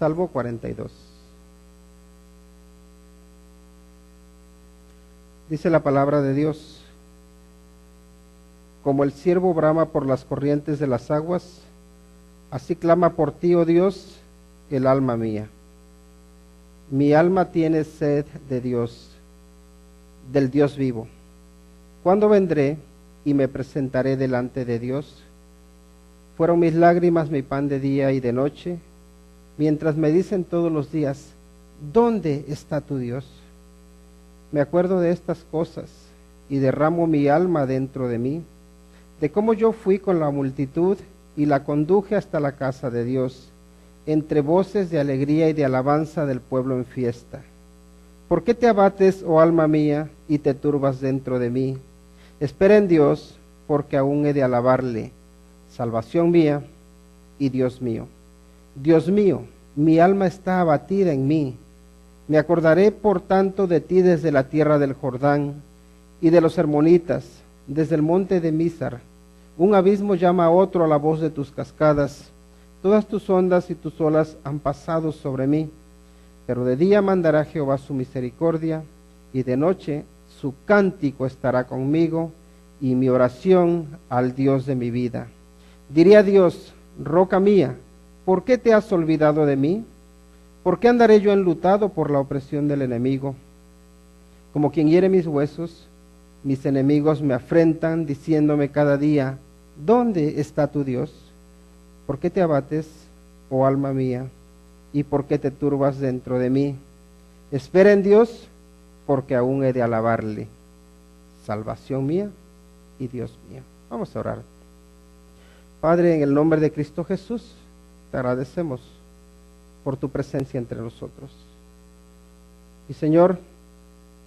Salmo 42. Dice la palabra de Dios: como el ciervo brama por las corrientes de las aguas, así clama por ti, oh Dios, el alma mía. Mi alma tiene sed de Dios, del Dios vivo. ¿Cuándo vendré y me presentaré delante de Dios? Fueron mis lágrimas mi pan de día y de noche, mientras me dicen todos los días: ¿dónde está tu Dios? Me acuerdo de estas cosas y derramo mi alma dentro de mí, de cómo yo fui con la multitud y la conduje hasta la casa de Dios, entre voces de alegría y de alabanza del pueblo en fiesta. ¿Por qué te abates, oh alma mía, y te turbas dentro de mí? Espera en Dios, porque aún he de alabarle, salvación mía y Dios mío. Dios mío, mi alma está abatida en mí. Me acordaré por tanto de ti desde la tierra del Jordán y de los hermonitas, desde el monte de Mizar. Un abismo llama a otro a la voz de tus cascadas. Todas tus ondas y tus olas han pasado sobre mí. Pero de día mandará Jehová su misericordia, y de noche su cántico estará conmigo, y mi oración al Dios de mi vida. Diré a Dios: roca mía, ¿por qué te has olvidado de mí? ¿Por qué andaré yo enlutado por la opresión del enemigo? Como quien hiere mis huesos, mis enemigos me afrentan, diciéndome cada día: ¿dónde está tu Dios? ¿Por qué te abates, oh alma mía, y por qué te turbas dentro de mí? Espera en Dios, porque aún he de alabarle, salvación mía y Dios mío. Vamos a orar. Padre, en el nombre de Cristo Jesús, te agradecemos por tu presencia entre nosotros. Y Señor,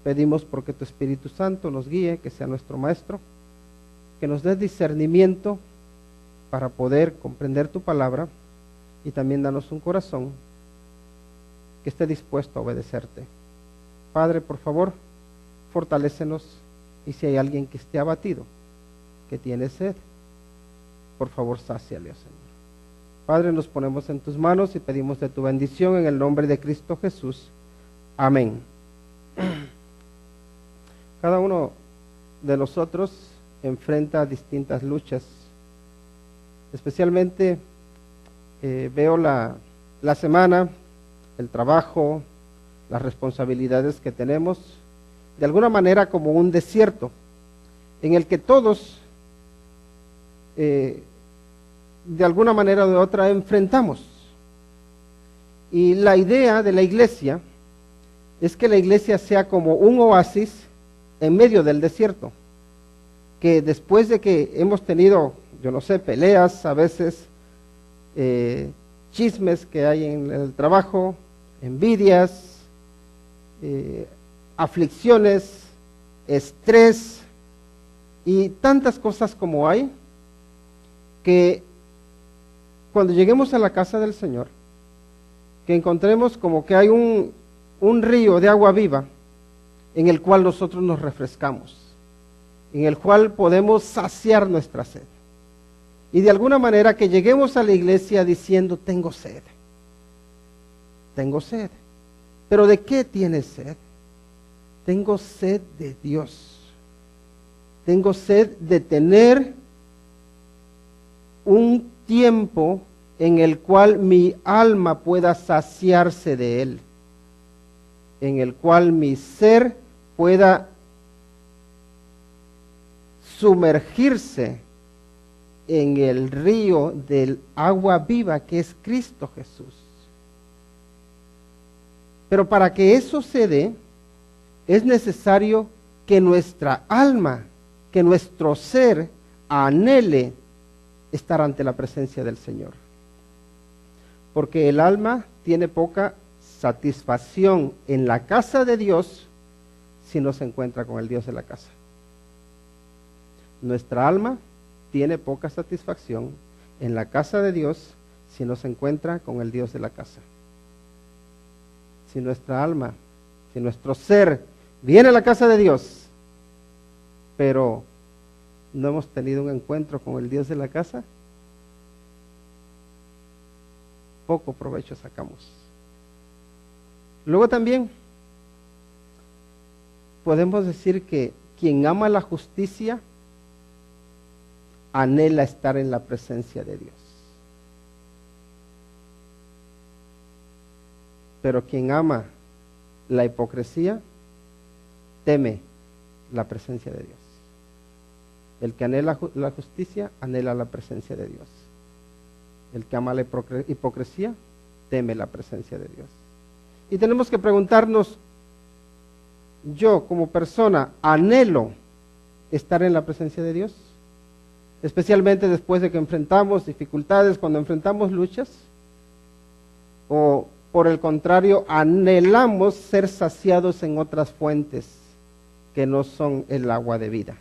pedimos porque tu Espíritu Santo nos guíe, que sea nuestro Maestro, que nos dé discernimiento para poder comprender tu palabra, y también danos un corazón que esté dispuesto a obedecerte. Padre, por favor, fortalécenos, y si hay alguien que esté abatido, que tiene sed, por favor, sáciale, Señor. Padre, nos ponemos en tus manos y pedimos de tu bendición en el nombre de Cristo Jesús. Amén. Cada uno de nosotros enfrenta distintas luchas. Especialmente veo la semana, el trabajo, las responsabilidades que tenemos, de alguna manera como un desierto, en el que todos, de alguna manera o de otra, enfrentamos. Y la idea de la iglesia es que la iglesia sea como un oasis en medio del desierto, que después de que hemos tenido, yo no sé, peleas, a veces chismes que hay en el trabajo, envidias, aflicciones, estrés y tantas cosas como hay, que cuando lleguemos a la casa del Señor, que encontremos como que hay un río de agua viva en el cual nosotros nos refrescamos, en el cual podemos saciar nuestra sed. Y de alguna manera que lleguemos a la iglesia diciendo: tengo sed. Tengo sed. ¿Pero de qué tienes sed? Tengo sed de Dios. Tengo sed de tener un tiempo en el cual mi alma pueda saciarse de Él, en el cual mi ser pueda sumergirse en el río del agua viva que es Cristo Jesús. Pero para que eso se dé, es necesario que nuestra alma, que nuestro ser anhele estar ante la presencia del Señor. Porque el alma tiene poca satisfacción en la casa de Dios si no se encuentra con el Dios de la casa. Nuestra alma tiene poca satisfacción en la casa de Dios si no se encuentra con el Dios de la casa. Si nuestra alma, si nuestro ser viene a la casa de Dios, pero no hemos tenido un encuentro con el Dios de la casa, poco provecho sacamos. Luego también podemos decir que quien ama la justicia anhela estar en la presencia de Dios. Pero quien ama la hipocresía teme la presencia de Dios. El que anhela la justicia anhela la presencia de Dios. El que ama la hipocresía teme la presencia de Dios. Y tenemos que preguntarnos, yo como persona anhelo estar en la presencia de Dios, especialmente después de que enfrentamos dificultades, cuando enfrentamos luchas, o por el contrario, anhelamos ser saciados en otras fuentes que no son el agua de vida.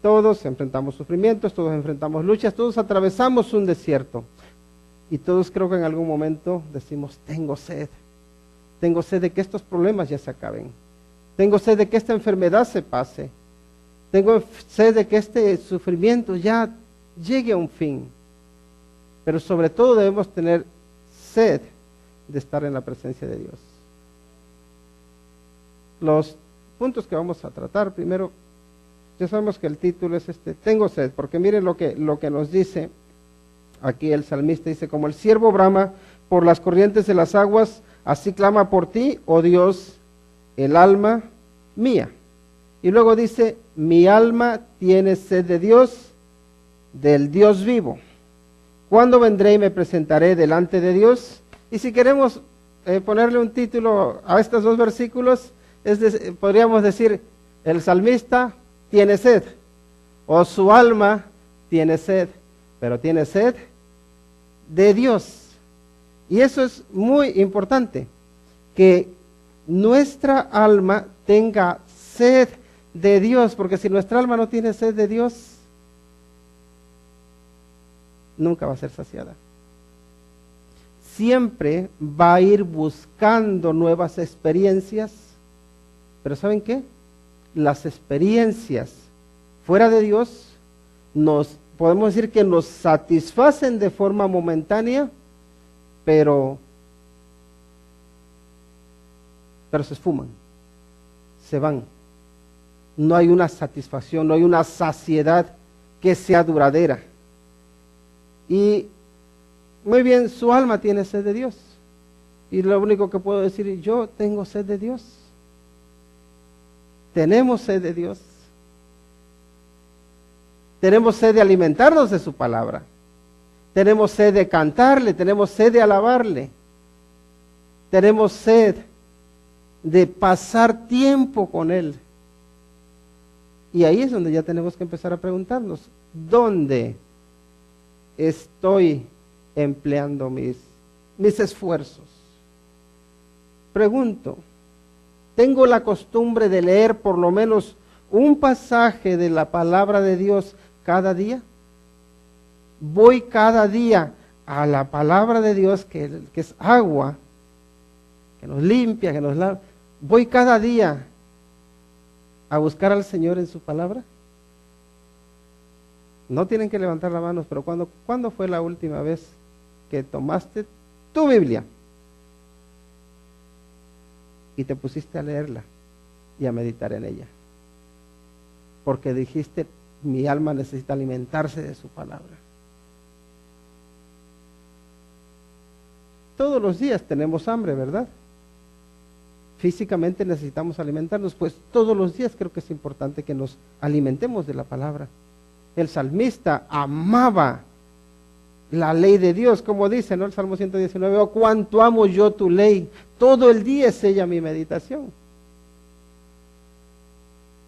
Todos enfrentamos sufrimientos, todos enfrentamos luchas, todos atravesamos un desierto. Y todos creo que en algún momento decimos, tengo sed de que estos problemas ya se acaben. Tengo sed de que esta enfermedad se pase. Tengo sed de que este sufrimiento ya llegue a un fin. Pero sobre todo debemos tener sed de estar en la presencia de Dios. Los puntos que vamos a tratar, primero, ya sabemos que el título es tengo sed, porque miren lo que nos dice aquí el salmista, dice, como el ciervo brama por las corrientes de las aguas, así clama por ti, oh Dios, el alma mía. Y luego dice, mi alma tiene sed de Dios, del Dios vivo. ¿Cuándo vendré y me presentaré delante de Dios? Y si queremos ponerle un título a estos dos versículos, podríamos decir, el salmista tiene sed, o su alma tiene sed, pero tiene sed de Dios. Y eso es muy importante, que nuestra alma tenga sed de Dios, porque si nuestra alma no tiene sed de Dios, nunca va a ser saciada. Siempre va a ir buscando nuevas experiencias, pero ¿saben qué? Las experiencias fuera de Dios podemos decir que nos satisfacen de forma momentánea, pero se esfuman, se van. No hay una satisfacción, no hay una saciedad que sea duradera. Y muy bien, su alma tiene sed de Dios. Y lo único que puedo decir, yo tengo sed de Dios. Tenemos sed de Dios. Tenemos sed de alimentarnos de su palabra. Tenemos sed de cantarle, tenemos sed de alabarle. Tenemos sed de pasar tiempo con Él. Y ahí es donde ya tenemos que empezar a preguntarnos, ¿dónde estoy empleando mis esfuerzos? Pregunto, ¿tengo la costumbre de leer por lo menos un pasaje de la palabra de Dios cada día? Voy cada día a la palabra de Dios, que es agua, que nos limpia, que nos lava. Voy cada día a buscar al Señor en su palabra. No tienen que levantar las manos, pero ¿cuándo fue la última vez que tomaste tu Biblia y te pusiste a leerla y a meditar en ella? Porque dijiste, mi alma necesita alimentarse de su palabra. Todos los días tenemos hambre, ¿verdad? Físicamente necesitamos alimentarnos, pues todos los días creo que es importante que nos alimentemos de la palabra. El salmista amaba la ley de Dios, como dice, ¿no? El Salmo 119, oh, cuánto amo yo tu ley, todo el día es ella mi meditación.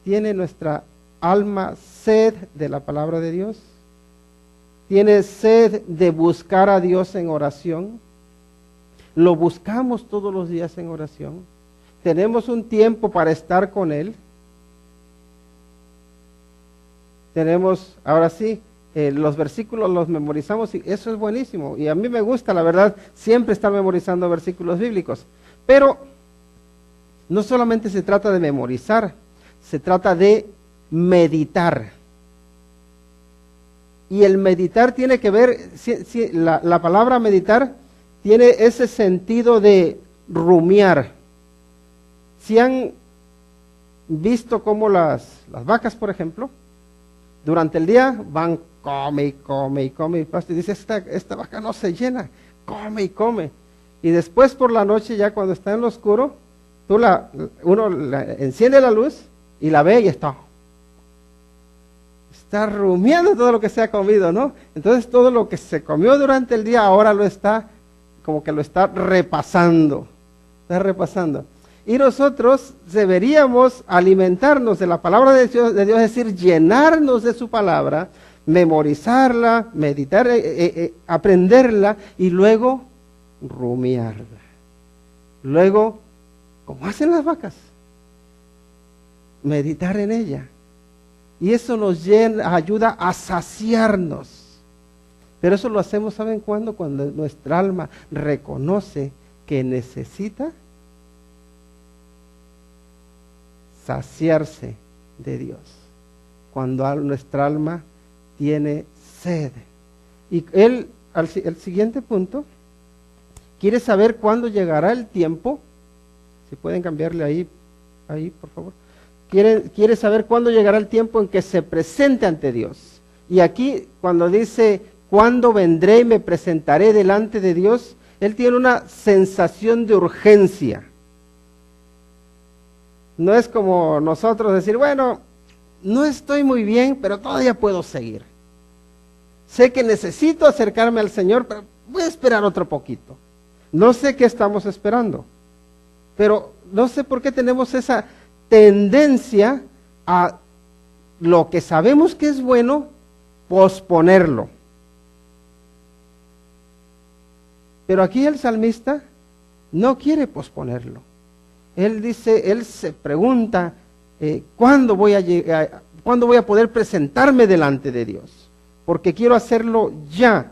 ¿Tiene nuestra alma sed de la palabra de Dios? ¿Tiene sed de buscar a Dios en oración? ¿Lo buscamos todos los días en oración? ¿Tenemos un tiempo para estar con Él? Tenemos, ahora sí, los versículos los memorizamos y eso es buenísimo. Y a mí me gusta, la verdad, siempre estar memorizando versículos bíblicos. Pero no solamente se trata de memorizar, se trata de meditar. Y el meditar tiene que ver, la palabra meditar tiene ese sentido de rumiar. Si han visto cómo las vacas, por ejemplo, durante el día van, come y come y come, y dice, esta vaca no se llena, come y come. Y después por la noche, ya cuando está en lo oscuro, uno enciende la luz y la ve y está rumiando todo lo que se ha comido, ¿no? Entonces todo lo que se comió durante el día ahora lo está, como que lo está repasando. Y nosotros deberíamos alimentarnos de la palabra de Dios, es decir, llenarnos de su palabra, memorizarla, meditar, aprenderla y luego rumiarla. Luego, como hacen las vacas, meditar en ella. Y eso nos ayuda a saciarnos. Pero eso lo hacemos, ¿saben cuándo? Cuando nuestra alma reconoce que necesita saciarse de Dios. Cuando nuestra alma tiene sed. Y el siguiente punto, quiere saber cuándo llegará el tiempo. Si pueden cambiarle ahí por favor. Quiere saber cuándo llegará el tiempo en que se presente ante Dios. Y aquí, cuando dice, ¿cuándo vendré y me presentaré delante de Dios? Él tiene una sensación de urgencia. No es como nosotros decir, bueno, no estoy muy bien, pero todavía puedo seguir. Sé que necesito acercarme al Señor, pero voy a esperar otro poquito. No sé qué estamos esperando, pero no sé por qué tenemos esa tendencia a lo que sabemos que es bueno, posponerlo. Pero aquí el salmista no quiere posponerlo. Él se pregunta, ¿cuándo voy a poder presentarme delante de Dios? Porque quiero hacerlo ya.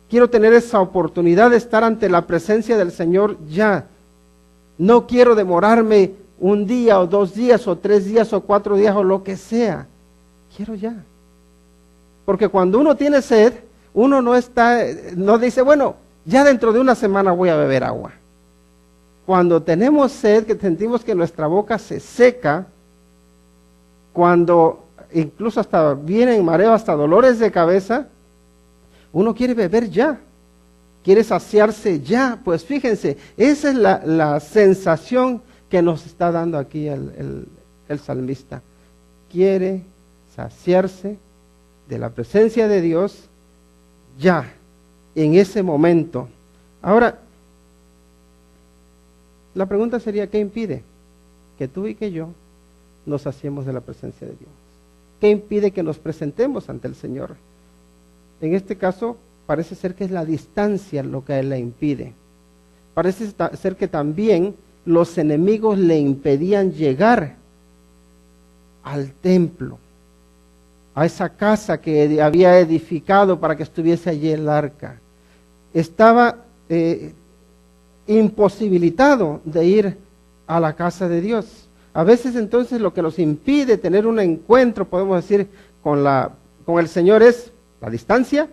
Quiero tener esa oportunidad de estar ante la presencia del Señor ya. No quiero demorarme un día o 2 días o 3 días o 4 días o lo que sea. Quiero ya. Porque cuando uno tiene sed, uno no dice, bueno, ya dentro de una semana voy a beber agua. Cuando tenemos sed, que sentimos que nuestra boca se seca, cuando incluso hasta vienen mareos, hasta dolores de cabeza, uno quiere beber ya, quiere saciarse ya. Pues fíjense, esa es la sensación que nos está dando aquí el salmista. Quiere saciarse de la presencia de Dios ya, en ese momento. Ahora, la pregunta sería, ¿qué impide que tú y que yo nos saciemos de la presencia de Dios? ¿Qué impide que nos presentemos ante el Señor? En este caso, parece ser que es la distancia lo que a él le impide. Parece ser que también los enemigos le impedían llegar al templo, a esa casa que había edificado para que estuviese allí el arca. Estaba imposibilitado de ir a la casa de Dios. A veces entonces lo que nos impide tener un encuentro, podemos decir, con el Señor es la distancia.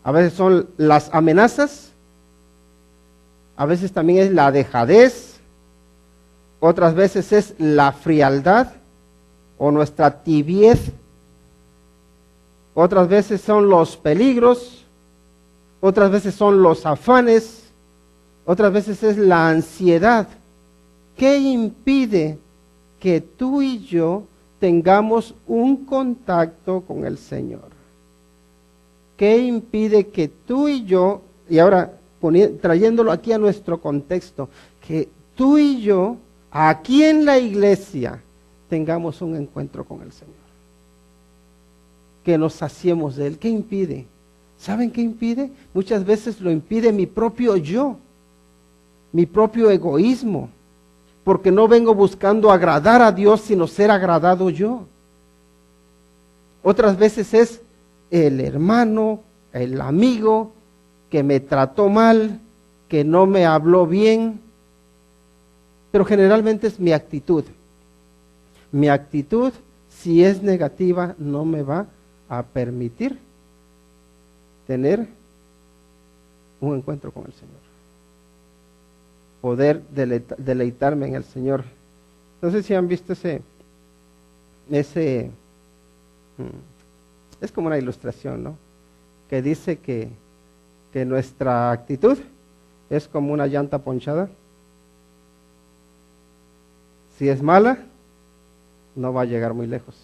A veces son las amenazas. A veces también es la dejadez. Otras veces es la frialdad o nuestra tibiez. Otras veces son los peligros. Otras veces son los afanes. Otras veces es la ansiedad. ¿Qué impide que tú y yo tengamos un contacto con el Señor? ¿Qué impide que tú y yo, y ahora trayéndolo aquí a nuestro contexto, que tú y yo, aquí en la iglesia, tengamos un encuentro con el Señor? Que nos saciemos de Él. ¿Qué impide? ¿Saben qué impide? Muchas veces lo impide mi propio yo, mi propio egoísmo, porque no vengo buscando agradar a Dios, sino ser agradado yo. Otras veces es el hermano, el amigo, que me trató mal, que no me habló bien, pero generalmente es mi actitud. Mi actitud, si es negativa, no me va a permitir tener un encuentro con el Señor. Poder deleitarme en el Señor. No sé si han visto es como una ilustración, ¿no? Que dice que nuestra actitud es como una llanta ponchada. Si es mala, no va a llegar muy lejos.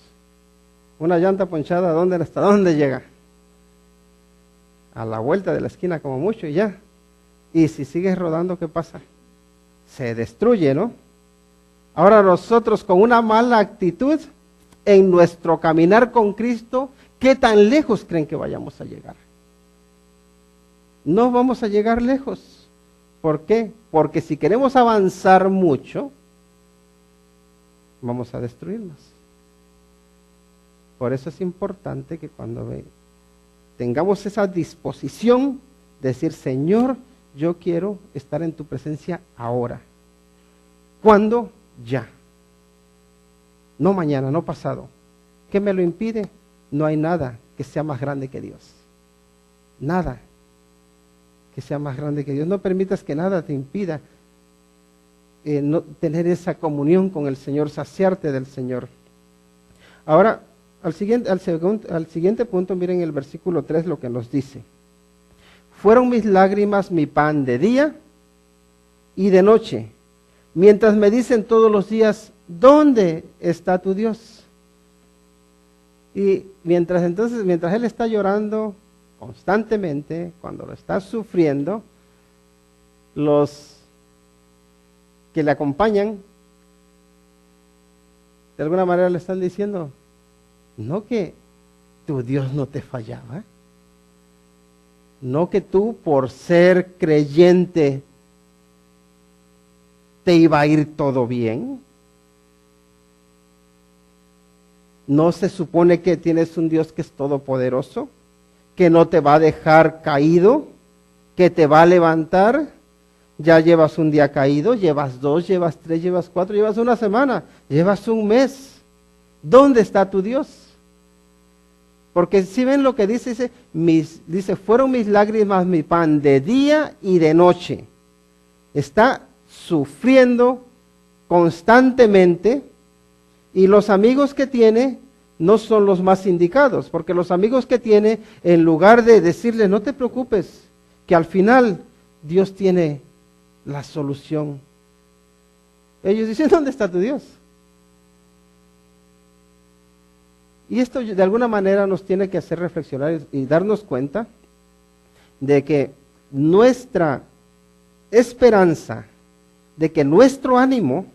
Una llanta ponchada, ¿hasta dónde llega? A la vuelta de la esquina como mucho y ya. Y si sigues rodando, ¿qué pasa? Se destruye, ¿no? Ahora nosotros con una mala actitud en nuestro caminar con Cristo, ¿qué tan lejos creen que vayamos a llegar? No vamos a llegar lejos. ¿Por qué? Porque si queremos avanzar mucho, vamos a destruirnos. Por eso es importante que cuando tengamos esa disposición de decir, Señor, yo quiero estar en tu presencia ahora. ¿Cuándo? Ya. No mañana, no pasado. ¿Qué me lo impide? No hay nada que sea más grande que Dios. Nada que sea más grande que Dios. No permitas que nada te impida no tener esa comunión con el Señor, saciarte del Señor. Ahora, al siguiente punto, miren el versículo 3 lo que nos dice. Fueron mis lágrimas mi pan de día y de noche, mientras me dicen todos los días, ¿dónde está tu Dios? Y mientras él está llorando constantemente, cuando lo está sufriendo, los que le acompañan, de alguna manera le están diciendo, no que tu Dios no te fallaba, no que tú por ser creyente te iba a ir todo bien. ¿No se supone que tienes un Dios que es todopoderoso, que no te va a dejar caído, que te va a levantar? Ya llevas un día caído, llevas 2, llevas 3, llevas 4, llevas una semana, llevas un mes. ¿Dónde está tu Dios? Porque si ven lo que dice, dice, fueron mis lágrimas mi pan de día y de noche. Está sufriendo constantemente y los amigos que tiene no son los más indicados, porque los amigos que tiene, en lugar de decirle, no te preocupes, que al final Dios tiene la solución. Ellos dicen, ¿dónde está tu Dios? Y esto de alguna manera nos tiene que hacer reflexionar y darnos cuenta de que nuestra esperanza, de que nuestro ánimo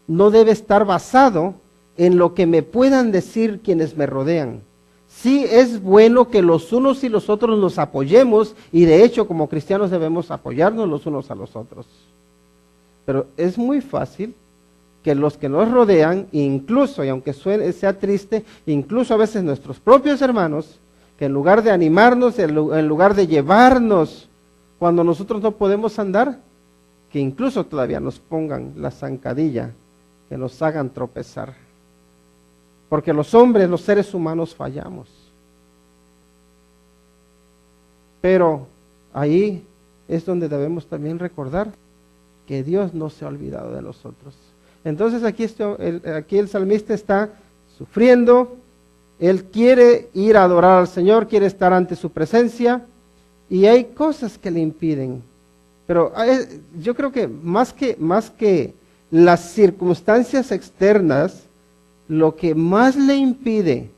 no debe estar basado en lo que me puedan decir quienes me rodean. Sí es bueno que los unos y los otros nos apoyemos, y de hecho como cristianos debemos apoyarnos los unos a los otros. Pero es muy fácil que los que nos rodean, incluso, y aunque sea triste, incluso a veces nuestros propios hermanos, que en lugar de animarnos, en lugar de llevarnos cuando nosotros no podemos andar, que incluso todavía nos pongan la zancadilla, que nos hagan tropezar. Porque los hombres, los seres humanos fallamos. Pero ahí es donde debemos también recordar que Dios no se ha olvidado de nosotros. Entonces aquí el salmista está sufriendo, él quiere ir a adorar al Señor, quiere estar ante su presencia, y hay cosas que le impiden. Pero yo creo que más que las circunstancias externas, lo que más le impide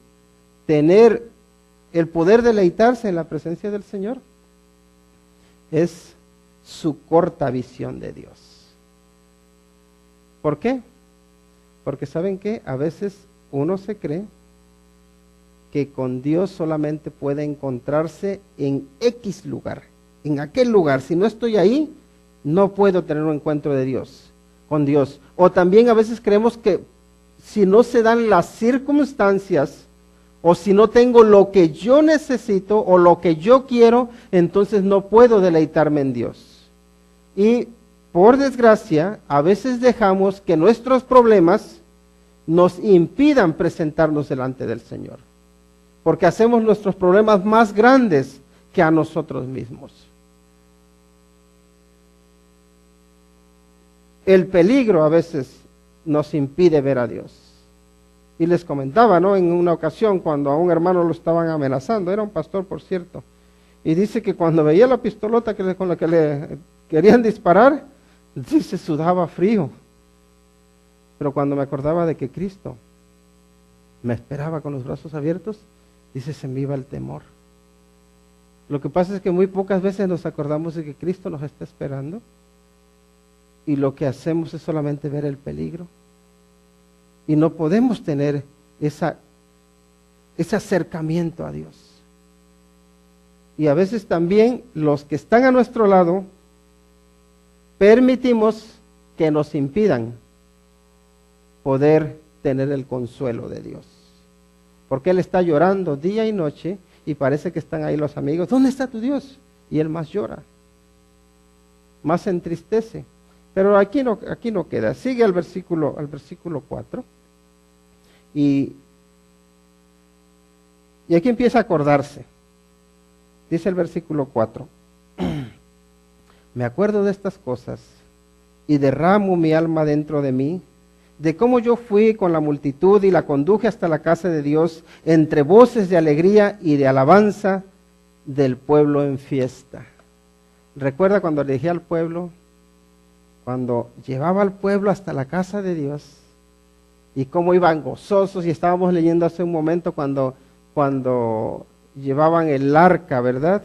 tener el poder deleitarse en la presencia del Señor es su corta visión de Dios. ¿Por qué? Porque ¿saben qué? A veces uno se cree que con Dios solamente puede encontrarse en X lugar, en aquel lugar. Si no estoy ahí, no puedo tener un encuentro de Dios, con Dios. O también a veces creemos que si no se dan las circunstancias, o si no tengo lo que yo necesito o lo que yo quiero, entonces no puedo deleitarme en Dios. Y por desgracia, a veces dejamos que nuestros problemas nos impidan presentarnos delante del Señor, porque hacemos nuestros problemas más grandes que a nosotros mismos. el peligro a veces nos impide ver a Dios. Y les comentaba, ¿no? En una ocasión cuando a un hermano lo estaban amenazando, era un pastor por cierto, y dice que cuando veía la pistolota con la que le querían disparar, dice, sudaba frío. Pero cuando me acordaba de que Cristo me esperaba con los brazos abiertos, dice, se me iba el temor. Lo que pasa es que muy pocas veces nos acordamos de que Cristo nos está esperando y lo que hacemos es solamente ver el peligro. Y no podemos tener ese acercamiento a Dios. Y a veces también los que están a nuestro lado permitimos que nos impidan poder tener el consuelo de Dios. Porque Él está llorando día y noche y parece que están ahí los amigos. ¿Dónde está tu Dios? Y Él más llora, más se entristece. Pero aquí no queda. Sigue al versículo 4. Y aquí empieza a acordarse. Dice el versículo 4. Me acuerdo de estas cosas y derramo mi alma dentro de mí, de cómo yo fui con la multitud y la conduje hasta la casa de Dios, entre voces de alegría y de alabanza del pueblo en fiesta. ¿Recuerda cuando le dije al pueblo? Cuando llevaba al pueblo hasta la casa de Dios y cómo iban gozosos, y estábamos leyendo hace un momento cuando llevaban el arca, ¿verdad?,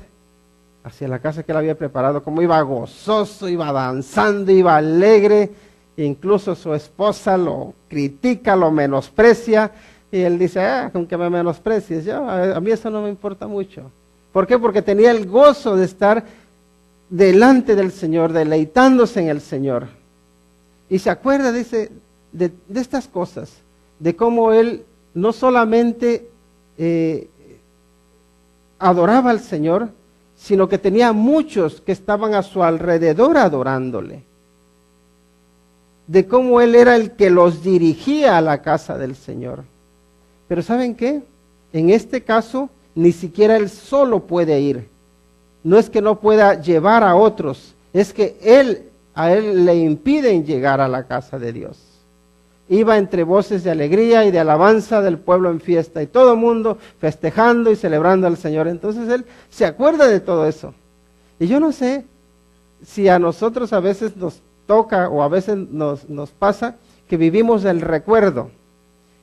hacia la casa que él había preparado, cómo iba gozoso, iba danzando, iba alegre, e incluso su esposa lo critica, lo menosprecia, y él dice, aunque me menosprecies, a mí eso no me importa mucho. ¿Por qué? Porque tenía el gozo de estar delante del Señor, deleitándose en el Señor. Y se acuerda, dice, de estas cosas, de cómo él no solamente adoraba al Señor, sino que tenía muchos que estaban a su alrededor adorándole. De cómo él era el que los dirigía a la casa del Señor. Pero ¿saben qué? En este caso, ni siquiera él solo puede ir. No es que no pueda llevar a otros, es que a él le impiden llegar a la casa de Dios. Iba entre voces de alegría y de alabanza del pueblo en fiesta, y todo el mundo festejando y celebrando al Señor. Entonces él se acuerda de todo eso. Y yo no sé si a nosotros a veces nos toca o a veces nos pasa que vivimos del recuerdo.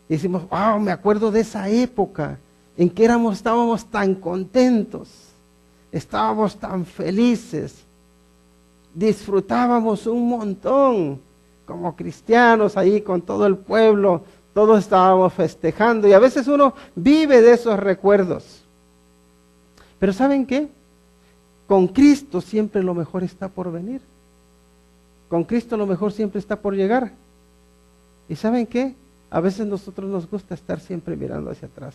Y decimos, wow, me acuerdo de esa época en que estábamos tan contentos, estábamos tan felices, disfrutábamos un montón como cristianos ahí con todo el pueblo, todos estábamos festejando, y a veces uno vive de esos recuerdos. Pero ¿saben qué? Con Cristo siempre lo mejor está por venir. Con Cristo lo mejor siempre está por llegar. ¿Y saben qué? A veces nosotros nos gusta estar siempre mirando hacia atrás.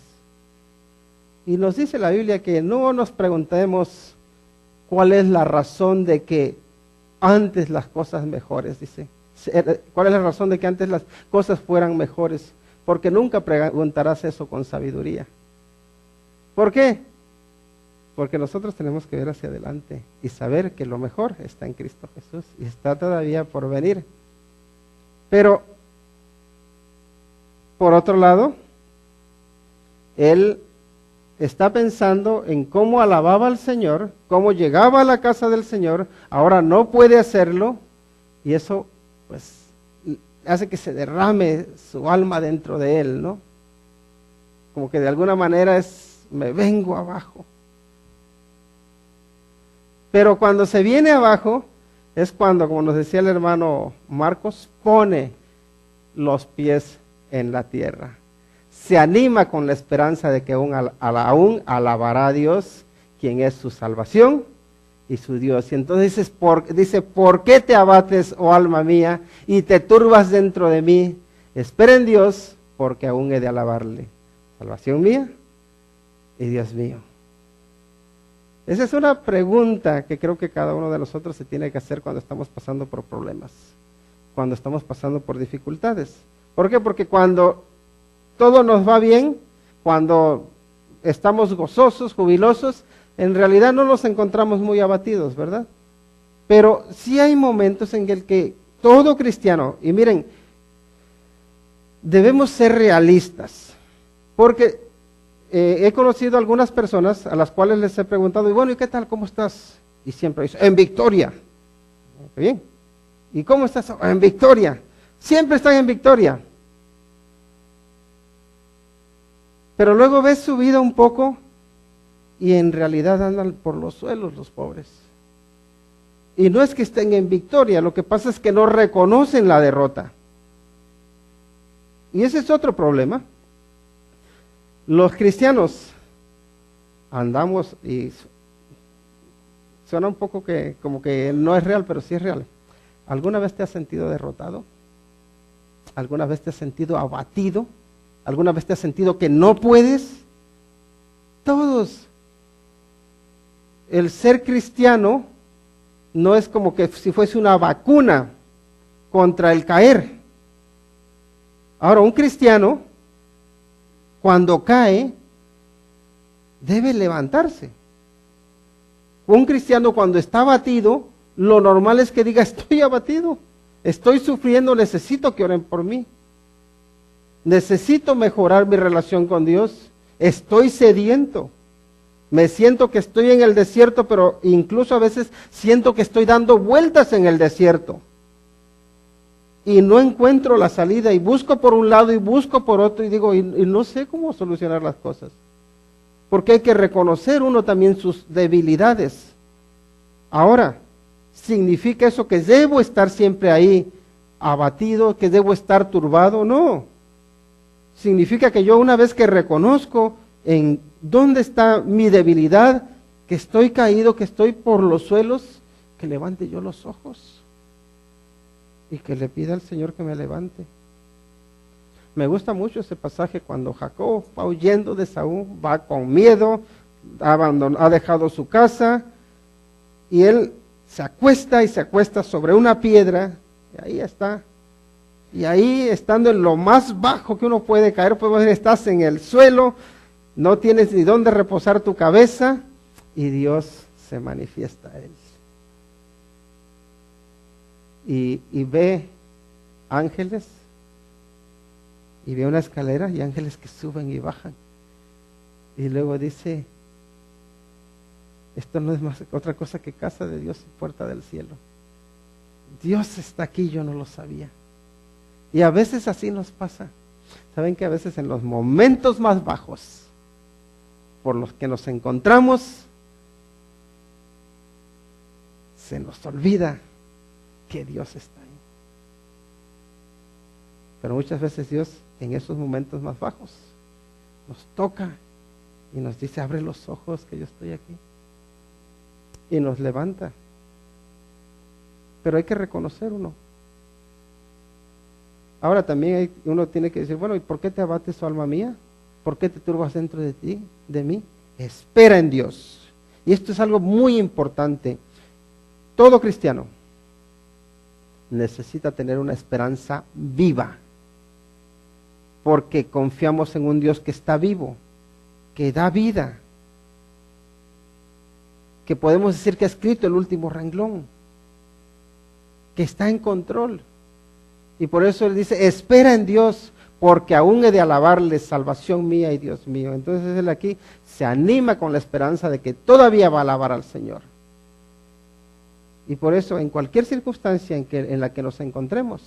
Y nos dice la Biblia que no nos preguntemos cuál es la razón de que antes las cosas mejores, dice. ¿Cuál es la razón de que antes las cosas fueran mejores? Porque nunca preguntarás eso con sabiduría. ¿Por qué? Porque nosotros tenemos que ver hacia adelante y saber que lo mejor está en Cristo Jesús y está todavía por venir. Pero, por otro lado, él está pensando en cómo alababa al Señor, cómo llegaba a la casa del Señor, ahora no puede hacerlo, y eso pues hace que se derrame su alma dentro de él, ¿no? Como que de alguna manera me vengo abajo. Pero cuando se viene abajo, es cuando, como nos decía el hermano Marcos, pone los pies en la tierra. Se anima con la esperanza de que aún alabará a Dios, quien es su salvación y su Dios. Y entonces dice, ¿por qué te abates, oh alma mía, y te turbas dentro de mí? Espera en Dios, porque aún he de alabarle. Salvación mía y Dios mío. Esa es una pregunta que creo que cada uno de nosotros se tiene que hacer cuando estamos pasando por problemas, cuando estamos pasando por dificultades. ¿Por qué? Porque cuando todo nos va bien, cuando estamos gozosos, jubilosos, en realidad no nos encontramos muy abatidos, ¿verdad? Pero sí hay momentos en el que Todo cristiano, y miren, debemos ser realistas, porque he conocido algunas personas a las cuales les he preguntado, y bueno, ¿y qué tal? ¿Cómo estás? Y siempre dicen, en victoria. Bien. ¿Y cómo estás? En victoria. Siempre están en victoria. Pero luego ves su vida un poco y en realidad andan por los suelos los pobres. Y no es que estén en victoria, lo que pasa es que no reconocen la derrota. Y ese es otro problema. Los cristianos andamos, y suena un poco que como que no es real, pero sí es real. ¿Alguna vez te has sentido derrotado? ¿Alguna vez te has sentido abatido? ¿Alguna vez te has sentido que no puedes? Todos. El ser cristiano no es como que si fuese una vacuna contra el caer. Ahora, un cristiano, cuando cae, debe levantarse. Un cristiano cuando está abatido, lo normal es que diga, estoy abatido, estoy sufriendo, necesito que oren por mí. Necesito mejorar mi relación con Dios. Estoy sediento. Me siento que estoy en el desierto, pero incluso a veces siento que estoy dando vueltas en el desierto. Y no encuentro la salida y busco por un lado y busco por otro y digo, y no sé cómo solucionar las cosas. Porque hay que reconocer uno también sus debilidades. Ahora, ¿significa eso que debo estar siempre ahí abatido, que debo estar turbado? No. Significa que yo una vez que reconozco en dónde está mi debilidad, que estoy caído, que estoy por los suelos, que levante yo los ojos y que le pida al Señor que me levante. Me gusta mucho ese pasaje cuando Jacob va huyendo de Saúl, va con miedo, ha dejado su casa y él se acuesta sobre una piedra y ahí está. Y ahí, estando en lo más bajo que uno puede caer, podemos decir, estás en el suelo, no tienes ni dónde reposar tu cabeza, y Dios se manifiesta a él. Y ve ángeles, y ve una escalera, y ángeles que suben y bajan. Y luego dice, esto no es más otra cosa que casa de Dios y puerta del cielo. Dios está aquí, yo no lo sabía. Y a veces así nos pasa. Saben que a veces en los momentos más bajos por los que nos encontramos, se nos olvida que Dios está ahí. Pero muchas veces Dios en esos momentos más bajos nos toca y nos dice, abre los ojos que yo estoy aquí. Y nos levanta. Pero hay que reconocer uno. Ahora también uno tiene que decir, bueno, ¿y por qué te abates, oh alma mía? ¿Por qué te turbas dentro de ti, de mí? Espera en Dios. Y esto es algo muy importante. Todo cristiano necesita tener una esperanza viva, porque confiamos en un Dios que está vivo, que da vida, que podemos decir que ha escrito el último renglón, que está en control. Y por eso él dice, espera en Dios, porque aún he de alabarle, salvación mía y Dios mío. Entonces él aquí se anima con la esperanza de que todavía va a alabar al Señor. Y por eso en cualquier circunstancia en la que nos encontremos,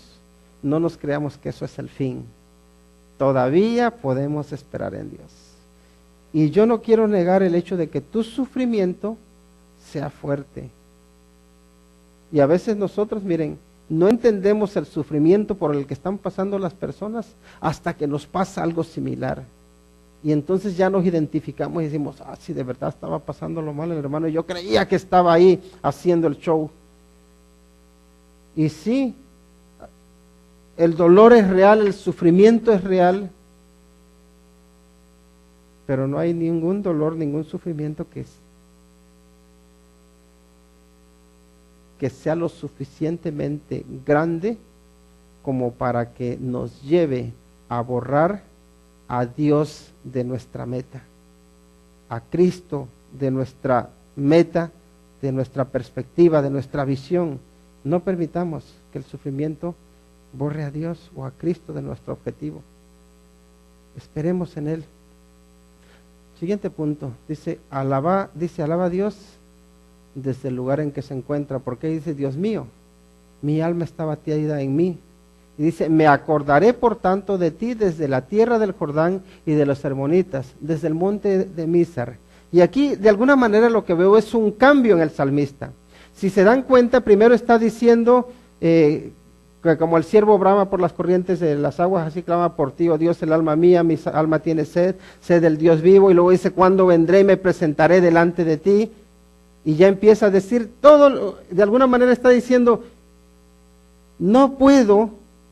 no nos creamos que eso es el fin. Todavía podemos esperar en Dios. Y yo no quiero negar el hecho de que tu sufrimiento sea fuerte. Y a veces nosotros, miren, no entendemos el sufrimiento por el que están pasando las personas hasta que nos pasa algo similar. Y entonces ya nos identificamos y decimos, sí, de verdad estaba pasando lo mal el hermano. Y yo creía que estaba ahí haciendo el show. Y sí, el dolor es real, el sufrimiento es real. Pero no hay ningún dolor, ningún sufrimiento que sea lo suficientemente grande como para que nos lleve a borrar a Dios de nuestra meta, a Cristo de nuestra meta, de nuestra perspectiva, de nuestra visión. No permitamos que el sufrimiento borre a Dios o a Cristo de nuestro objetivo. Esperemos en Él. Siguiente punto, dice alaba a Dios desde el lugar en que se encuentra, porque dice, Dios mío, mi alma está batida en mí. Y dice, me acordaré por tanto de ti desde la tierra del Jordán y de los hermonitas, desde el monte de Mizar. Y aquí de alguna manera lo que veo es un cambio en el salmista. Si se dan cuenta, primero está diciendo que como el siervo brama por las corrientes de las aguas, así clama por ti, oh Dios, el alma mía, mi alma tiene sed del Dios vivo. Y luego dice, ¿cuándo vendré y me presentaré delante de ti? Y ya empieza a decir todo, de alguna manera está diciendo, no puedo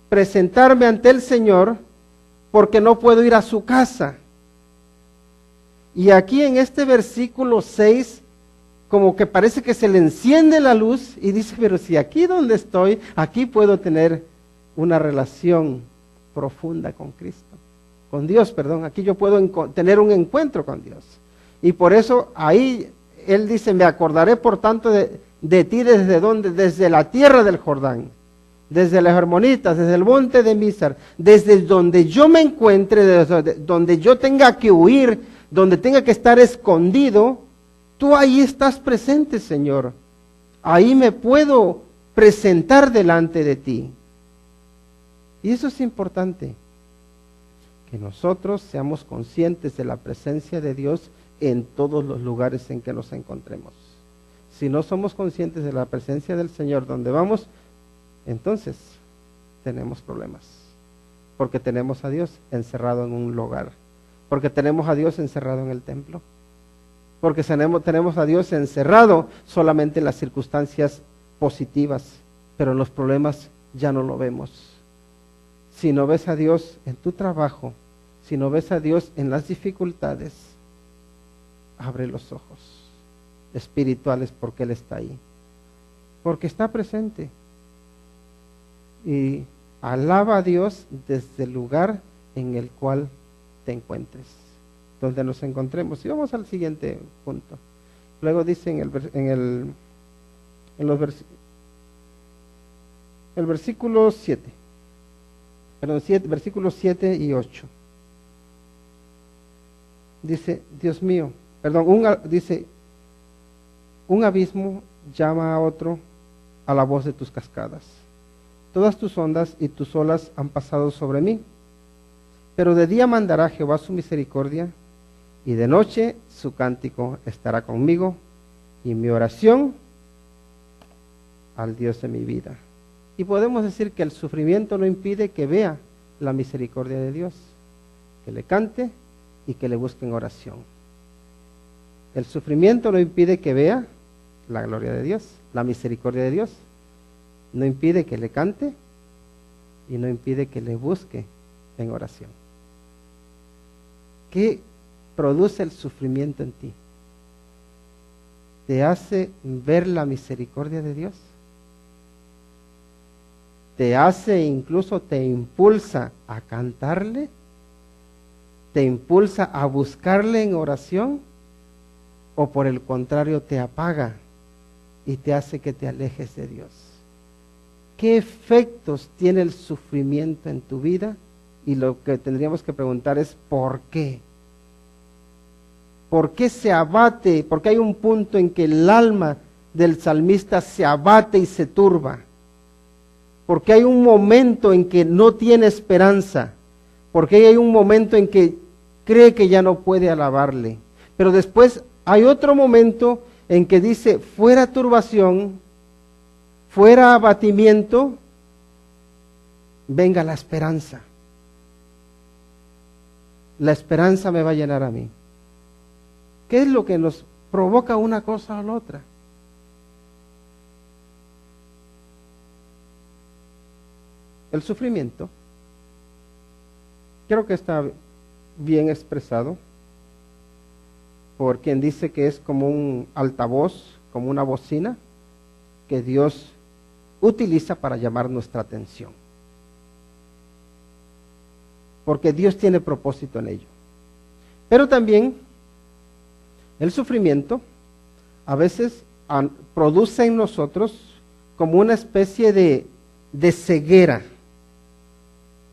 presentarme ante el Señor porque no puedo ir a su casa. Y aquí en este versículo 6, como que parece que se le enciende la luz y dice, pero si aquí donde estoy, aquí puedo tener una relación profunda con Cristo, con Dios, perdón, aquí yo puedo tener un encuentro con Dios. Y por eso ahí él dice, me acordaré por tanto de ti desde donde, desde la tierra del Jordán, desde las hermonitas, desde el monte de Mizar, desde donde yo me encuentre, desde donde yo tenga que huir, donde tenga que estar escondido, tú ahí estás presente, Señor. Ahí me puedo presentar delante de ti. Y eso es importante, que nosotros seamos conscientes de la presencia de Dios en todos los lugares en que nos encontremos. Si no somos conscientes de la presencia del Señor donde vamos, entonces tenemos problemas, porque tenemos a Dios encerrado en un lugar, porque tenemos a Dios encerrado en el templo, porque tenemos a Dios encerrado solamente en las circunstancias positivas, pero en los problemas ya no lo vemos. Si no ves a Dios en tu trabajo, si no ves a Dios en las dificultades, abre los ojos espirituales, porque Él está ahí, porque está presente. Y alaba a Dios desde el lugar en el cual te encuentres, donde nos encontremos. Y vamos al siguiente punto. Luego dice el versículo 7, versículos 7 y 8. Dice, Dios mío, dice, un abismo llama a otro a la voz de tus cascadas. Todas tus ondas y tus olas han pasado sobre mí. Pero de día mandará Jehová su misericordia, y de noche su cántico estará conmigo, y mi oración al Dios de mi vida. Y podemos decir que el sufrimiento no impide que vea la misericordia de Dios, que le cante y que le busque en oración. El sufrimiento no impide que vea la gloria de Dios, la misericordia de Dios. No impide que le cante y no impide que le busque en oración. ¿Qué produce el sufrimiento en ti? ¿Te hace ver la misericordia de Dios? ¿Te hace, incluso te impulsa a cantarle? ¿Te impulsa a buscarle en oración? ¿O por el contrario te apaga y te hace que te alejes de Dios? ¿Qué efectos tiene el sufrimiento en tu vida? Y lo que tendríamos que preguntar es ¿por qué? ¿Por qué se abate? Porque hay un punto en que el alma del salmista se abate y se turba. Porque hay un momento en que no tiene esperanza. Porque hay un momento en que cree que ya no puede alabarle. Pero después hay otro momento en que dice, fuera turbación, fuera abatimiento, venga la esperanza. La esperanza me va a llenar a mí. ¿Qué es lo que nos provoca una cosa o la otra? El sufrimiento. Creo que está bien expresado por quien dice que es como un altavoz, como una bocina que Dios utiliza para llamar nuestra atención. Porque Dios tiene propósito en ello. Pero también el sufrimiento a veces produce en nosotros como una especie de ceguera.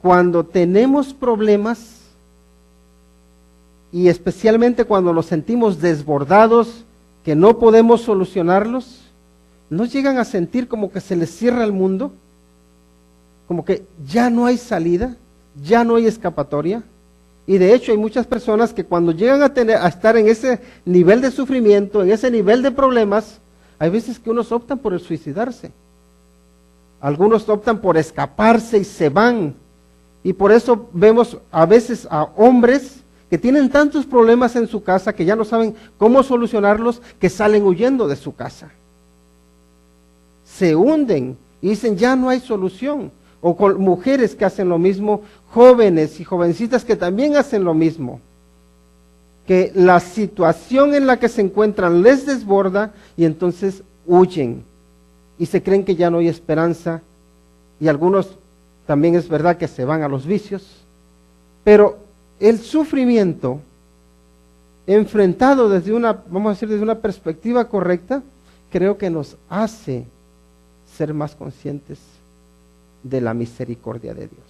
Cuando tenemos problemas, y especialmente cuando nos sentimos desbordados, que no podemos solucionarlos, ¿no llegan a sentir como que se les cierra el mundo? Como que ya no hay salida, ya no hay escapatoria. Y de hecho hay muchas personas que cuando llegan a estar en ese nivel de sufrimiento, en ese nivel de problemas, hay veces que unos optan por el suicidarse. Algunos optan por escaparse y se van. Y por eso vemos a veces a hombres que tienen tantos problemas en su casa que ya no saben cómo solucionarlos, que salen huyendo de su casa. Se hunden y dicen, ya no hay solución. O con mujeres que hacen lo mismo, jóvenes y jovencitas que también hacen lo mismo. Que la situación en la que se encuentran les desborda y entonces huyen. Y se creen que ya no hay esperanza. Y algunos también es verdad que se van a los vicios. Pero el sufrimiento enfrentado desde una, vamos a decir, desde una perspectiva correcta, creo que nos hace ser más conscientes de la misericordia de Dios.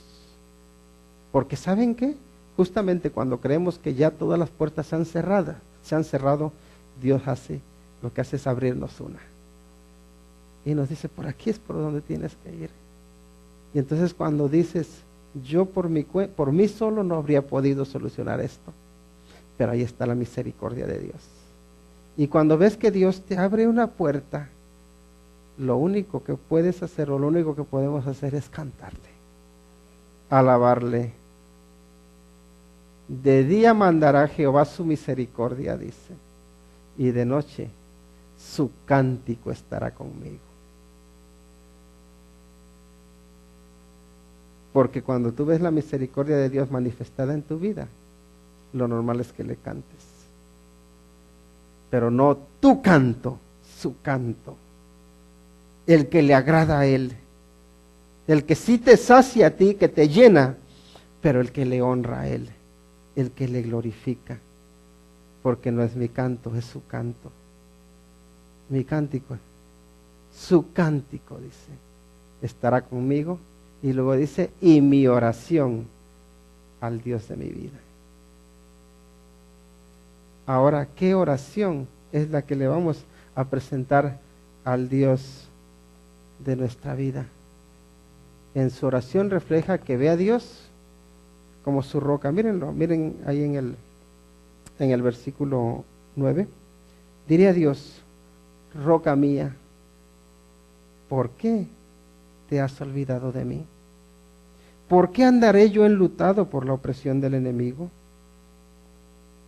Porque ¿saben qué? Justamente cuando creemos que ya todas las puertas se han cerrado, Dios lo que hace es abrirnos una. Y nos dice, por aquí es por donde tienes que ir. Y entonces cuando dices, yo por mí solo no habría podido solucionar esto, pero ahí está la misericordia de Dios. Y cuando ves que Dios te abre una puerta, lo único que puedes hacer o lo único que podemos hacer es cantarte, alabarle. De día mandará Jehová su misericordia, dice, y de noche su cántico estará conmigo. Porque cuando tú ves la misericordia de Dios manifestada en tu vida, lo normal es que le cantes. Pero no tu canto, su canto. El que le agrada a Él. El que sí te sacia a ti, que te llena, pero el que le honra a Él. El que le glorifica. Porque no es mi canto, es su canto. Mi cántico, su cántico, dice, estará conmigo. Y luego dice, y mi oración al Dios de mi vida. Ahora, ¿qué oración es la que le vamos a presentar al Dios de nuestra vida? En su oración refleja que ve a Dios como su roca. Mírenlo, miren ahí en el versículo 9. Diré a Dios, roca mía, ¿por qué te has olvidado de mí? ¿Por qué andaré yo enlutado por la opresión del enemigo?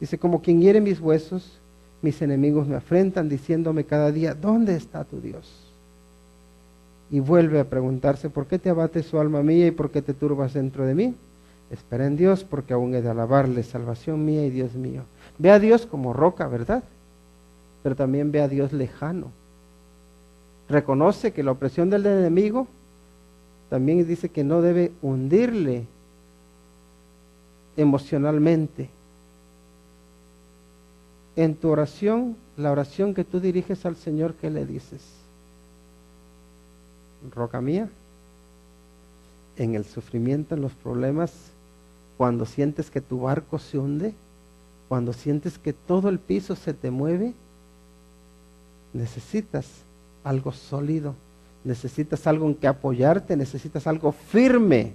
Dice, como quien hiere mis huesos, mis enemigos me afrentan, diciéndome cada día, ¿dónde está tu Dios? Y vuelve a preguntarse, ¿por qué te abates, oh alma mía, y por qué te turbas dentro de mí? Espera en Dios, porque aún he de alabarle, salvación mía y Dios mío. Ve a Dios como roca, ¿verdad? Pero también ve a Dios lejano. Reconoce que la opresión del enemigo también dice que no debe hundirle emocionalmente. En tu oración, la oración que tú diriges al Señor, ¿qué le dices? Roca mía, en el sufrimiento, en los problemas, cuando sientes que tu barco se hunde, cuando sientes que todo el piso se te mueve, necesitas algo sólido, necesitas algo en que apoyarte, necesitas algo firme.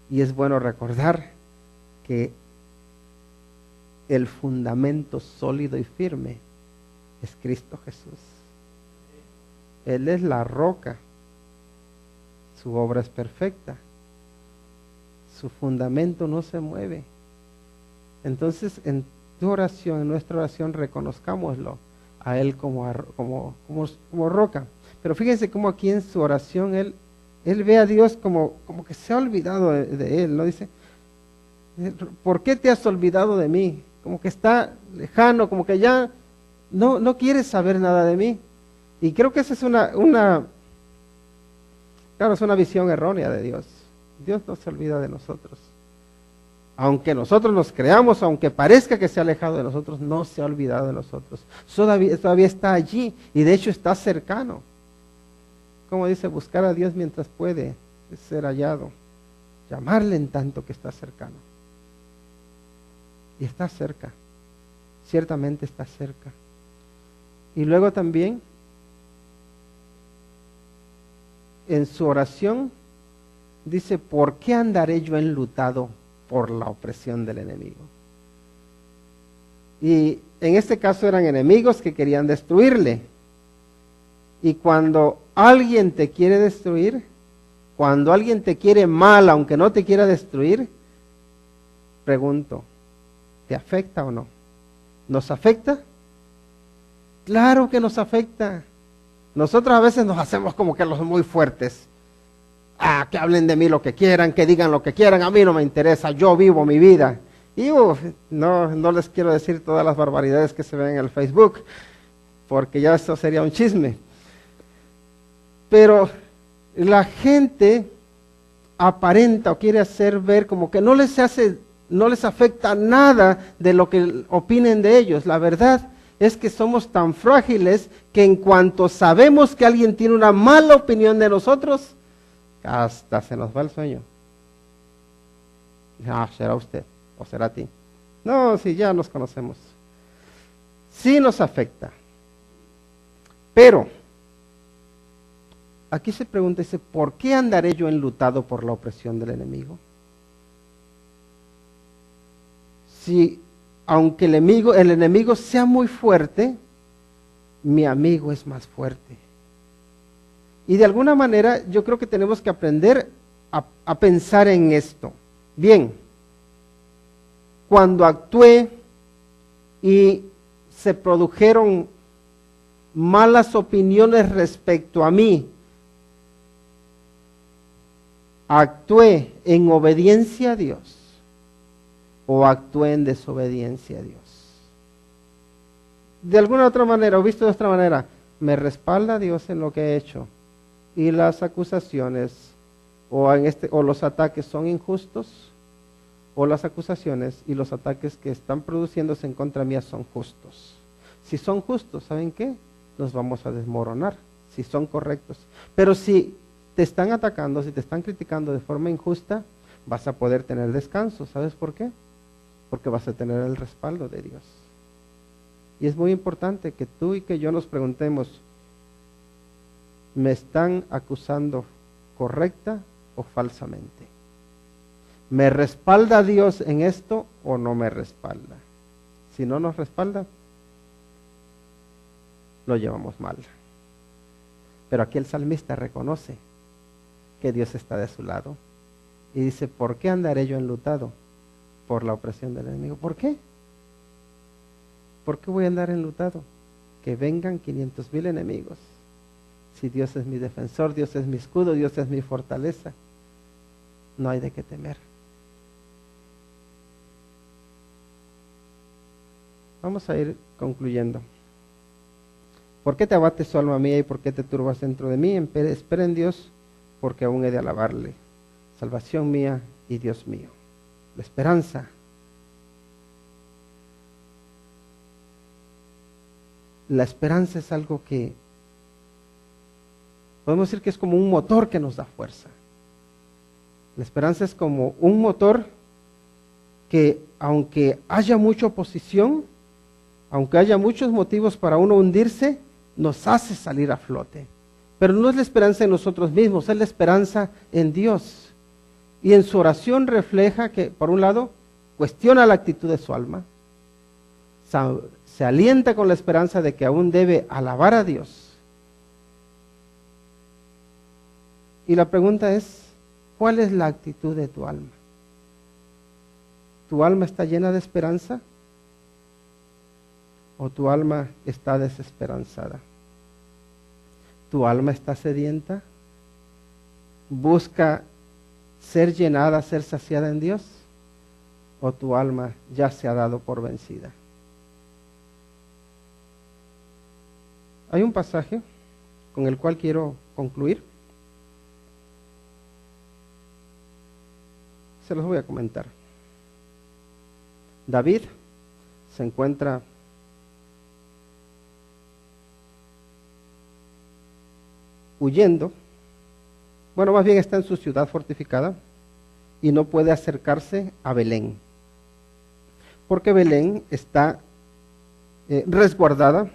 Y es bueno recordar que el fundamento sólido y firme es Cristo Jesús. Él es la roca, su obra es perfecta, su fundamento no se mueve. Entonces, en tu oración, en nuestra oración, reconozcámoslo a Él como roca. Pero fíjense cómo aquí en su oración Él ve a Dios como que se ha olvidado de Él, ¿no? Dice, ¿por qué te has olvidado de mí? Como que está lejano, como que ya no quieres saber nada de mí. Y creo que esa es claro, es una visión errónea de Dios. Dios no se olvida de nosotros. Aunque nosotros nos creamos, aunque parezca que se ha alejado de nosotros, no se ha olvidado de nosotros. Todavía está allí y de hecho está cercano. Como dice, buscar a Dios mientras puede ser hallado. Llamarle en tanto que está cercano. Y está cerca. Ciertamente está cerca. Y luego también, en su oración, dice, ¿por qué andaré yo enlutado por la opresión del enemigo? Y en este caso eran enemigos que querían destruirle. Y cuando alguien te quiere destruir, cuando alguien te quiere mal, aunque no te quiera destruir, pregunto, ¿te afecta o no? ¿Nos afecta? Claro que nos afecta. Nosotros a veces nos hacemos como que los muy fuertes. Que hablen de mí lo que quieran, que digan lo que quieran, a mí no me interesa, yo vivo mi vida. Y no les quiero decir todas las barbaridades que se ven en el Facebook, porque ya eso sería un chisme. Pero la gente aparenta o quiere hacer ver como que no les afecta nada de lo que opinen de ellos. La verdad es que somos tan frágiles que en cuanto sabemos que alguien tiene una mala opinión de nosotros, hasta se nos va el sueño. Será usted o será a ti. No, si ya nos conocemos. Sí nos afecta. Pero aquí se pregunta, dice, ¿por qué andaré yo enlutado por la opresión del enemigo? Si aunque el enemigo sea muy fuerte, mi amigo es más fuerte. Y de alguna manera yo creo que tenemos que aprender a pensar en esto. Bien, cuando actué y se produjeron malas opiniones respecto a mí, ¿actué en obediencia a Dios o actué en desobediencia a Dios? De alguna otra manera, o visto de otra manera, ¿me respalda Dios en lo que he hecho? Y las acusaciones o los ataques son injustos, o las acusaciones y los ataques que están produciéndose en contra mía son justos. Si son justos, ¿saben qué? Nos vamos a desmoronar, si son correctos. Pero si te están atacando, si te están criticando de forma injusta, vas a poder tener descanso. ¿Sabes por qué? Porque vas a tener el respaldo de Dios. Y es muy importante que tú y que yo nos preguntemos, ¿me están acusando correcta o falsamente? ¿Me respalda Dios en esto o no me respalda? Si no nos respalda, lo llevamos mal. Pero aquí el salmista reconoce que Dios está de su lado y dice, ¿por qué andaré yo enlutado? Por la opresión del enemigo. ¿Por qué? ¿Por qué voy a andar enlutado? Que vengan 500,000 enemigos. Si Dios es mi defensor, Dios es mi escudo, Dios es mi fortaleza, no hay de qué temer. Vamos a ir concluyendo. ¿Por qué te abates, oh alma mía, y por qué te turbas dentro de mí? Espera en Dios, porque aún he de alabarle. Salvación mía y Dios mío. La esperanza. La esperanza es algo que podemos decir que es como un motor que nos da fuerza. La esperanza es como un motor que aunque haya mucha oposición, aunque haya muchos motivos para uno hundirse, nos hace salir a flote. Pero no es la esperanza en nosotros mismos, es la esperanza en Dios. Y en su oración refleja que, por un lado, cuestiona la actitud de su alma, se alienta con la esperanza de que aún debe alabar a Dios. Y la pregunta es, ¿cuál es la actitud de tu alma? ¿Tu alma está llena de esperanza? ¿O tu alma está desesperanzada? ¿Tu alma está sedienta? ¿Busca ser llenada, ser saciada en Dios? ¿O tu alma ya se ha dado por vencida? Hay un pasaje con el cual quiero concluir. Se los voy a comentar. David se encuentra huyendo, bueno, más bien está en su ciudad fortificada y no puede acercarse a Belén, porque Belén está resguardada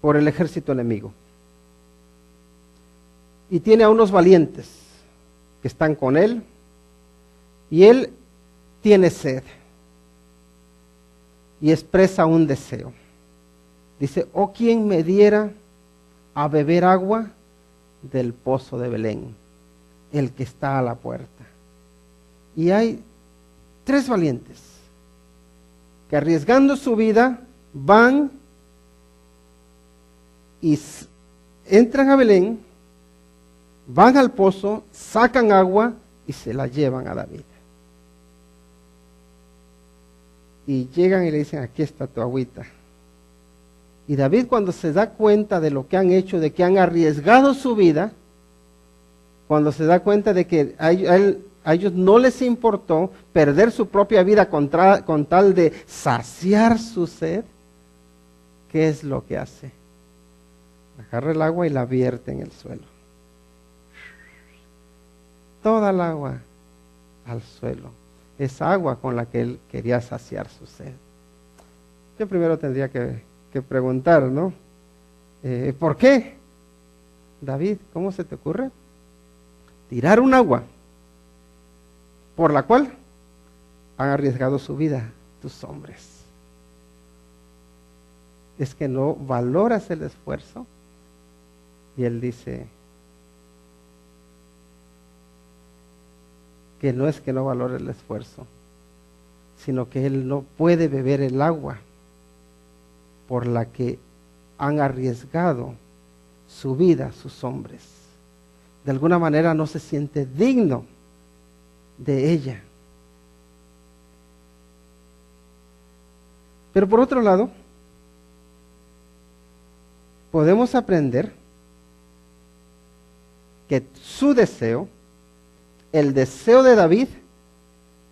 por el ejército enemigo. Y tiene a unos valientes que están con él, y él tiene sed y expresa un deseo. Dice: oh, quien me diera a beber agua del pozo de Belén, el que está a la puerta. Y hay 3 valientes que, arriesgando su vida, van y entran a Belén, van al pozo, sacan agua y se la llevan a David. Y llegan y le dicen: aquí está tu agüita. Y David, cuando se da cuenta de lo que han hecho, de que han arriesgado su vida, cuando se da cuenta de que a ellos no les importó perder su propia vida con tal de saciar su sed, ¿qué es lo que hace? Agarra el agua y la vierte en el suelo. Toda el agua al suelo. Es agua con la que él quería saciar su sed. Yo primero tendría que preguntar, ¿no? ¿Por qué? David, ¿cómo se te ocurre tirar un agua por la cual han arriesgado su vida tus hombres? ¿Es que no valoras el esfuerzo? Y él dice que no es que no valore el esfuerzo, sino que él no puede beber el agua por la que han arriesgado su vida sus hombres. De alguna manera no se siente digno de ella. Pero por otro lado, podemos aprender que su deseo, el deseo de David,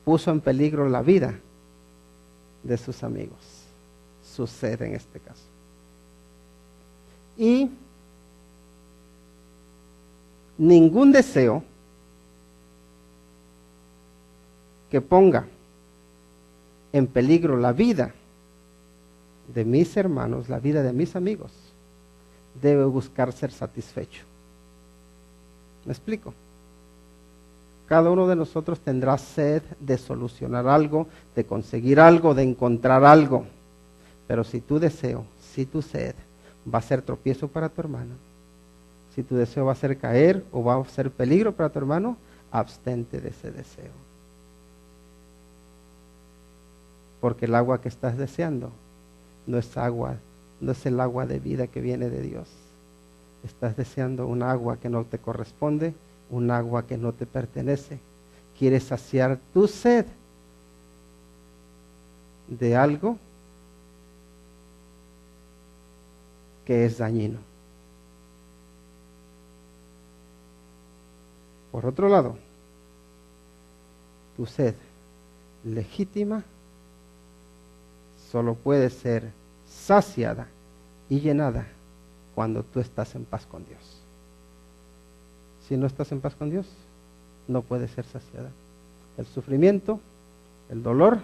puso en peligro la vida de sus amigos, su sed en este caso. Y ningún deseo que ponga en peligro la vida de mis hermanos, la vida de mis amigos, debe buscar ser satisfecho. ¿Me explico? Cada uno de nosotros tendrá sed de solucionar algo, de conseguir algo, de encontrar algo. Pero si tu deseo, si tu sed va a ser tropiezo para tu hermano, si tu deseo va a ser caer o va a ser peligro para tu hermano, abstente de ese deseo. Porque el agua que estás deseando no es agua, no es el agua de vida que viene de Dios. Estás deseando un agua que no te corresponde, un agua que no te pertenece. Quieres saciar tu sed de algo que es dañino. Por otro lado, tu sed legítima solo puede ser saciada y llenada cuando tú estás en paz con Dios. Si no estás en paz con Dios, no puede ser saciada. El sufrimiento, el dolor,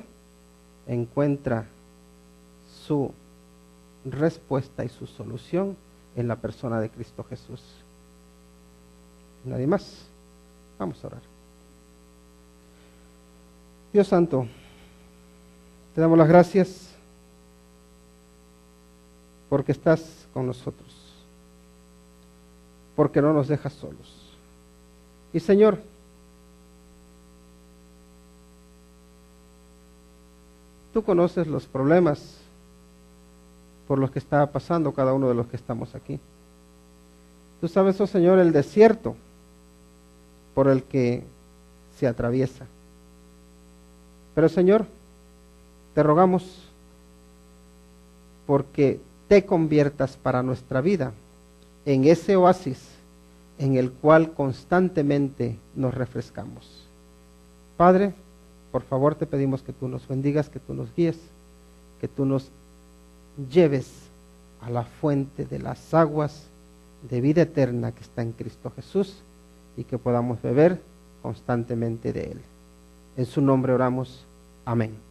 encuentra su respuesta y su solución en la persona de Cristo Jesús. Nadie más. Vamos a orar. Dios Santo, te damos las gracias porque estás con nosotros, porque no nos dejas solos. Y Señor, tú conoces los problemas por los que está pasando cada uno de los que estamos aquí. Tú sabes, oh Señor, el desierto por el que se atraviesa. Pero Señor, te rogamos porque te conviertas para nuestra vida en ese oasis en el cual constantemente nos refrescamos. Padre, Por favor, te pedimos que tú nos bendigas, que tú nos guíes, que tú nos lleves a la fuente de las aguas de vida eterna que está en Cristo Jesús y que podamos beber constantemente de Él. En su nombre oramos. Amén.